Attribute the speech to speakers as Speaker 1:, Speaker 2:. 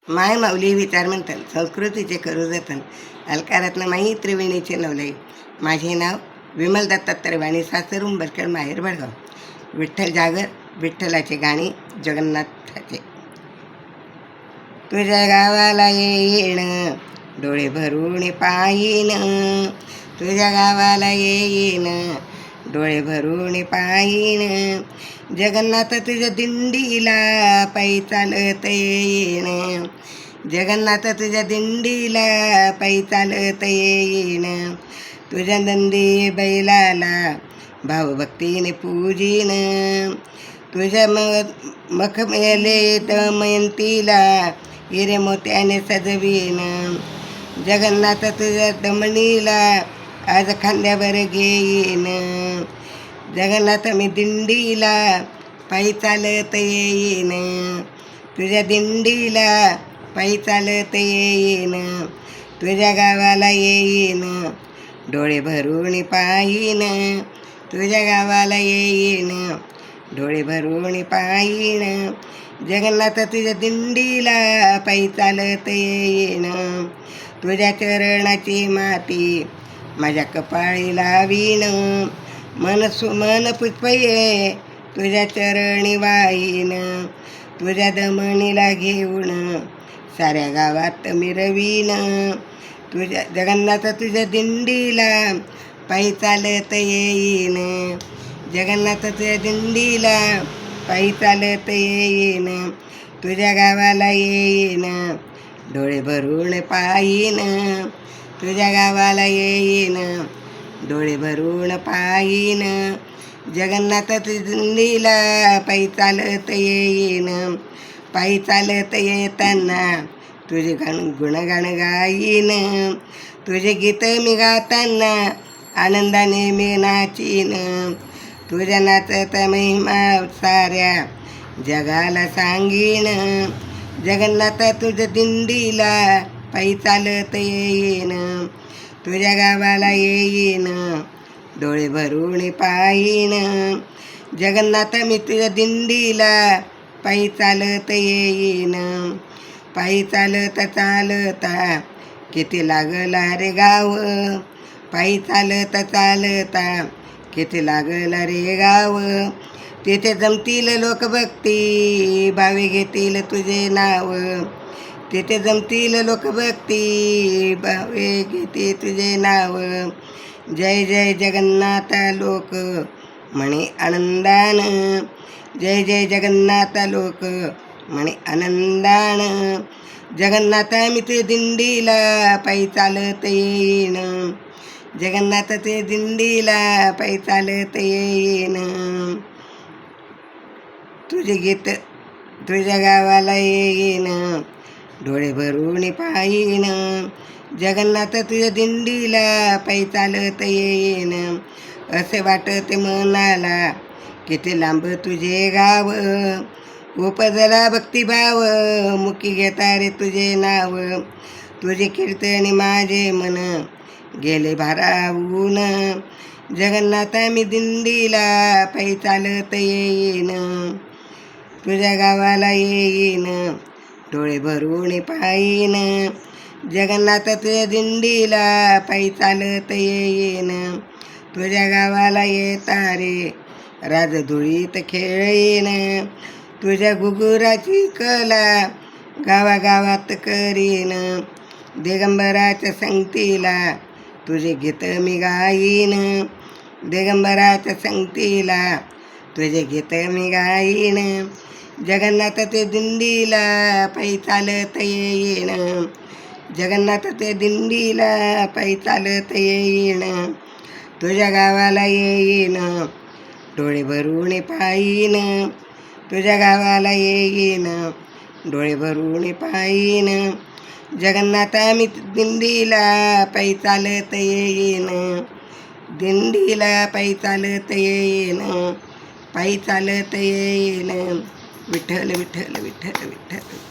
Speaker 1: माय माऊली विचार म्हणतात संस्कृतीचे करू जतन अलकारातनं माई त्रिवेणीचे नवलाई. माझे नाव विमल दत्तात्रय वाणी, सासर उंबरखेड, माहेर भडगाव. विठ्ठल जागर, विठ्ठलाचे गाणी, जगन्नाथाचे. तुझ्या गावाला येईन डोळे भरून पाहीन, तुझ्या गावाला येईन डोळे भरून पाहीन. जगन्नाथ तुझ्या दिंडीला पायी चालत येईन, जगन्नाथ तुझ्या दिंडीला पायी चालत येईन. तुझ्या नंदी बैलाला भावभक्तीने पूजीन, तुझ्या मखमेले दमयंतीला हिरे मोत्याने सजवीन. जगन्नाथ तुझ्या दमणीला आज खांद्यावर घेईन, जगन्नाथ मी दिंडीला पायी चालत येईन, तुझ्या दिंडीला पायी चालत येईन. तुझ्या गावाला येईन डोळे भरून पाहीन, तुझ्या गावाला येईन डोळे भरून पाहीन. जगन्नाथ तुझ्या दिंडीला पायी चालत येईन, तुझ्या चरणाची माती माझ्या कपाळी लावीन. मन सुमन पुष्पये तुझ्या चरणी वाहीन, तुझ्या दमणीला घेऊन साऱ्या गावात मिरवीन. तुझ्या जगन्नाथ तुझ्या दिंडीला पायी चालत येईन, जगन्नाथ तुझ्या दिंडीला पायी चालत येईन. तुझ्या गावाला येईन डोळे भरून पाहीन, तुझ्या गावाला येईन डोळे भरून पाहीन. जगन्नाथ तुझ्या दिंडीला पायी चालत येईन, पायी चालत येताना तुझे गुणगान गाईन. तुझे गीत मी गाताना आनंदाने मी नाचीन, तुझ्या नाचत महिमा साऱ्या जगाला सांगीन. जगन्नाथ तुझ्या दिंडीला पायी चालत येईन, तुझ्या गावाला येईन डोळे भरून पाहीन. जगन्नाथ मी तुझ्या दिंडीला पायी चालत येईन, पायी चालता चालता किती लागला रे गाव, पायी चालता चालता किती लागला रे गाव. तिथे जमतील लोकभक्ती भावे घेतील तुझे नाव, तिथे जमतील लोकभक्ती भावे घेते तुझे नाव. जय जय जगन्नाथ लोक म्हणे आनंदान, जय जय जगन्नाथ लोक म्हणे आनंदान. जगन्नाथ मी ते दिंडीला पायी चालत येईन, जगन्नाथ ते दिंडीला पायी चालत येईन. तुझे गीत तुझ्या गावाला येईन डोळे भरून पाहीन. जगन्नाथ तुझ्या दिंडीला पायी चालत येईन. असे वाटते मनाला किती लांब तुझे गाव, उपजला भक्तिभाव मुखी घेता रे तुझे नाव. तुझे कीर्तनी माझे मन गेले भारावून, जगन्नाथ मी दिंडीला पायी चालत येईन, तुझ्या गावाला येईन डोळे भरून पाहीन. जगन्नाथ तुझ्या दिंडीला पायी चालत येईन, तुझ्या गावाला येता रे राजधुळीत खेळीन. तुझ्या घुगुराची कला गावागावात करीन, दिगंबराच्या संगतीला तुझे गीत मी गाईन, दिगंबराच्या संगतीला तुझे गीत मी गाईन. जगन्नाथ ते दिंडीला पायी चालत येईन, जगन्नाथ ते दिंडीला पायी चालत येईन. तुझ्या गावाला येईन डोळे भरून पाहीन, तुझ्या गावाला येईन डोळे भरून पाहीन. जगन्नाथ मी दिंडीला पायी चालत येईन, दिंडीला पायी चालत येईन, पायी चालत येईन. विठ्ठल विठ्ठल विठ्ठल विठ्ठल.